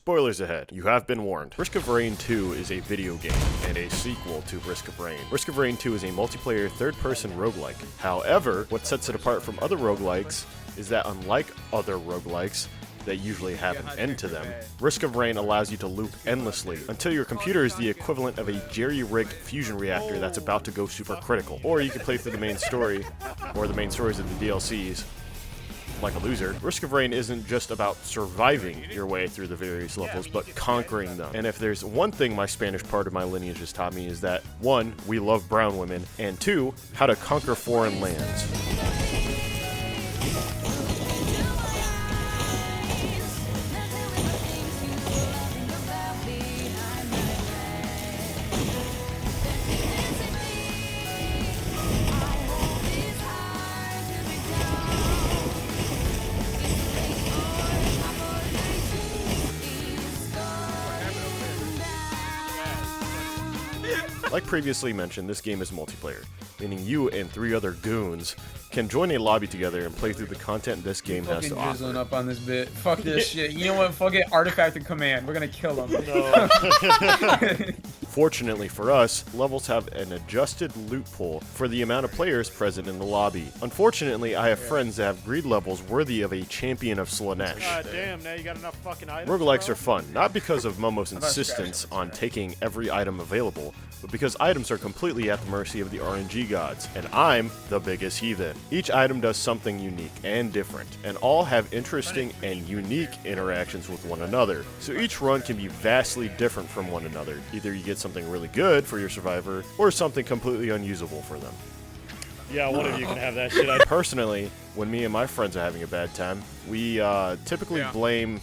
Spoilers ahead, you have been warned. Risk of Rain 2 is a video game and a sequel to Risk of Rain. Risk of Rain 2 is a multiplayer third-person roguelike. However, what sets it apart from other roguelikes is that unlike other roguelikes that usually have an end to them, Risk of Rain allows you to loop endlessly until your computer is the equivalent of a jerry-rigged fusion reactor that's about to go supercritical. Or you can play through the main story, or the main stories of the DLCs, like a loser. Risk of Rain isn't just about surviving your way through the various levels, but conquering them. And if there's one thing my Spanish part of my lineage has taught me is that, 1, we love brown women, and 2, how to conquer foreign lands. Like previously mentioned, this game is multiplayer, meaning you and 3 other goons can join a lobby together and play through the content this game has to offer. Fucking up on this bit. Fuck this shit. You know what? Fuck it. Artifact and command. We're gonna kill them. No. Fortunately for us, levels have an adjusted loot pool for the amount of players present in the lobby. Unfortunately, I have friends that have greed levels worthy of a champion of Slanesh. God damn, now you got enough fucking items. Roguelikes are fun, not because of Momo's insistence on taking every item available, but because items are completely at the mercy of the RNG gods, and I'm the biggest heathen. Each item does something unique and different, and all have interesting and unique interactions with one another, so each run can be vastly different from one another. Either you get something really good for your survivor, or something completely unusable for them. Yeah, one of you can have that shit. Personally, when me and my friends are having a bad time, we typically blame,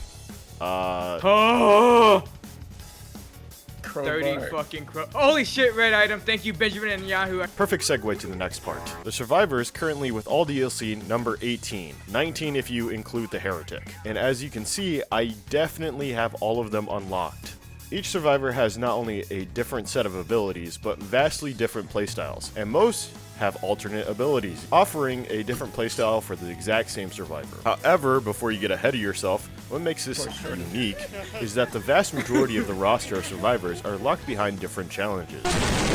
Dirty fucking holy shit, red item. Thank you, Benjamin and Yahoo. Perfect segue to the next part. The survivor is currently with all DLC number 18. 19 if you include the heretic. And as you can see, I definitely have all of them unlocked. Each survivor has not only a different set of abilities, but vastly different playstyles, and most have alternate abilities, offering a different playstyle for the exact same survivor. However, before you get ahead of yourself, what makes this unique is that the vast majority of the roster of survivors are locked behind different challenges,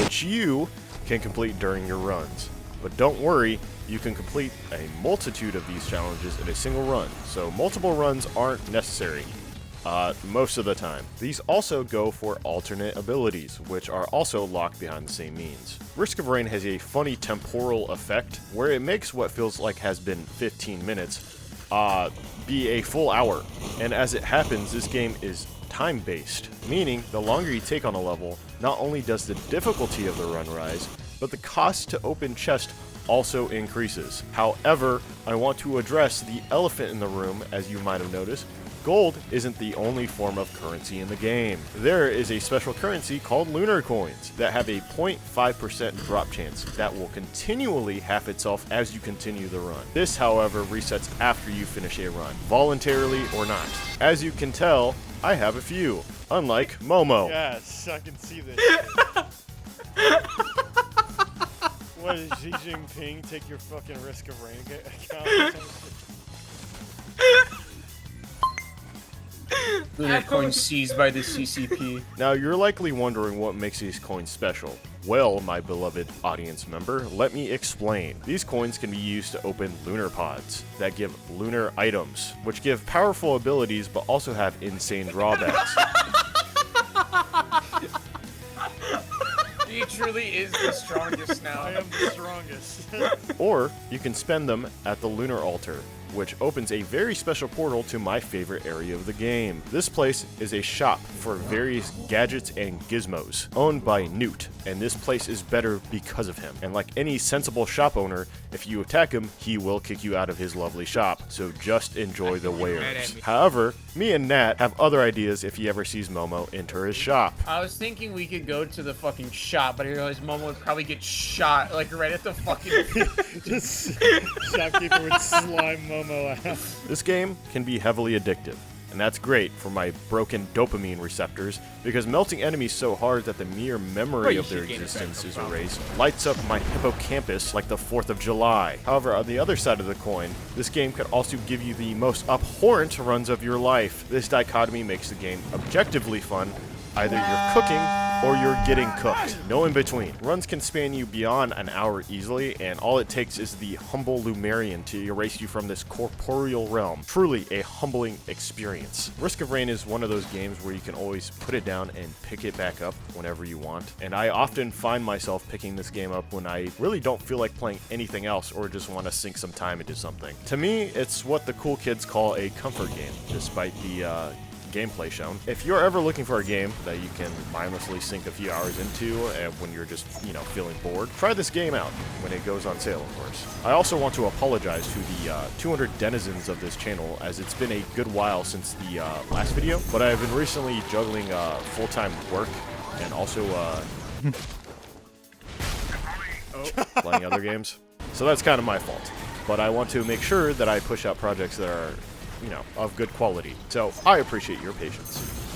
which you can complete during your runs. But don't worry, you can complete a multitude of these challenges in a single run, so multiple runs aren't necessary. Most of the time. These also go for alternate abilities, which are also locked behind the same means. Risk of Rain has a funny temporal effect, where it makes what feels like has been 15 minutes, be a full hour. And as it happens, this game is time-based, meaning the longer you take on a level, not only does the difficulty of the run rise, but the cost to open chest also increases. However, I want to address the elephant in the room, as you might have noticed. Gold isn't the only form of currency in the game. There is a special currency called lunar coins that have a 0.5% drop chance that will continually half itself as you continue the run. This, however, resets after you finish a run, voluntarily or not. As you can tell, I have a few, unlike Momo. Yes, I can see this. What is Xi Jinping? Take your fucking Risk of Rain account. Lunar coin seized by the CCP. Now, you're likely wondering what makes these coins special. Well, my beloved audience member, let me explain. These coins can be used to open lunar pods that give lunar items, which give powerful abilities but also have insane drawbacks. He truly is the strongest now. I am the strongest. Or you can spend them at the lunar altar, which opens a very special portal to my favorite area of the game. This place is a shop for various gadgets and gizmos, owned by Newt, and this place is better because of him. And like any sensible shop owner, if you attack him, he will kick you out of his lovely shop, so just enjoy the wares. However, me and Nat have other ideas if he ever sees Momo enter his shop. I was thinking we could go to the fucking shop, but I realized Momo would probably get shot, like right at the fucking... Just shopkeeper would slime Momo out. This game can be heavily addictive, And that's great for my broken dopamine receptors, because melting enemies so hard that the mere memory of their existence is erased lights up my hippocampus like the 4th of July. However, on the other side of the coin, this game could also give you the most abhorrent runs of your life. This dichotomy makes the game objectively fun. Either you're cooking or you're getting cooked. No in between. Runs can span you beyond an hour easily, and all it takes is the humble Lumerian to erase you from this corporeal realm. Truly a humbling experience. Risk of Rain is one of those games where you can always put it down and pick it back up whenever you want, and I often find myself picking this game up when I really don't feel like playing anything else or just want to sink some time into something. To me, it's what the cool kids call a comfort game, despite the gameplay shown. If you're ever looking for a game that you can mindlessly sink a few hours into when you're just, feeling bored, try this game out when it goes on sale, of course. I also want to apologize to the 200 denizens of this channel, as it's been a good while since the last video, but I've been recently juggling full-time work and also playing other games. So that's kind of my fault. But I want to make sure that I push out projects that are of good quality. So I appreciate your patience.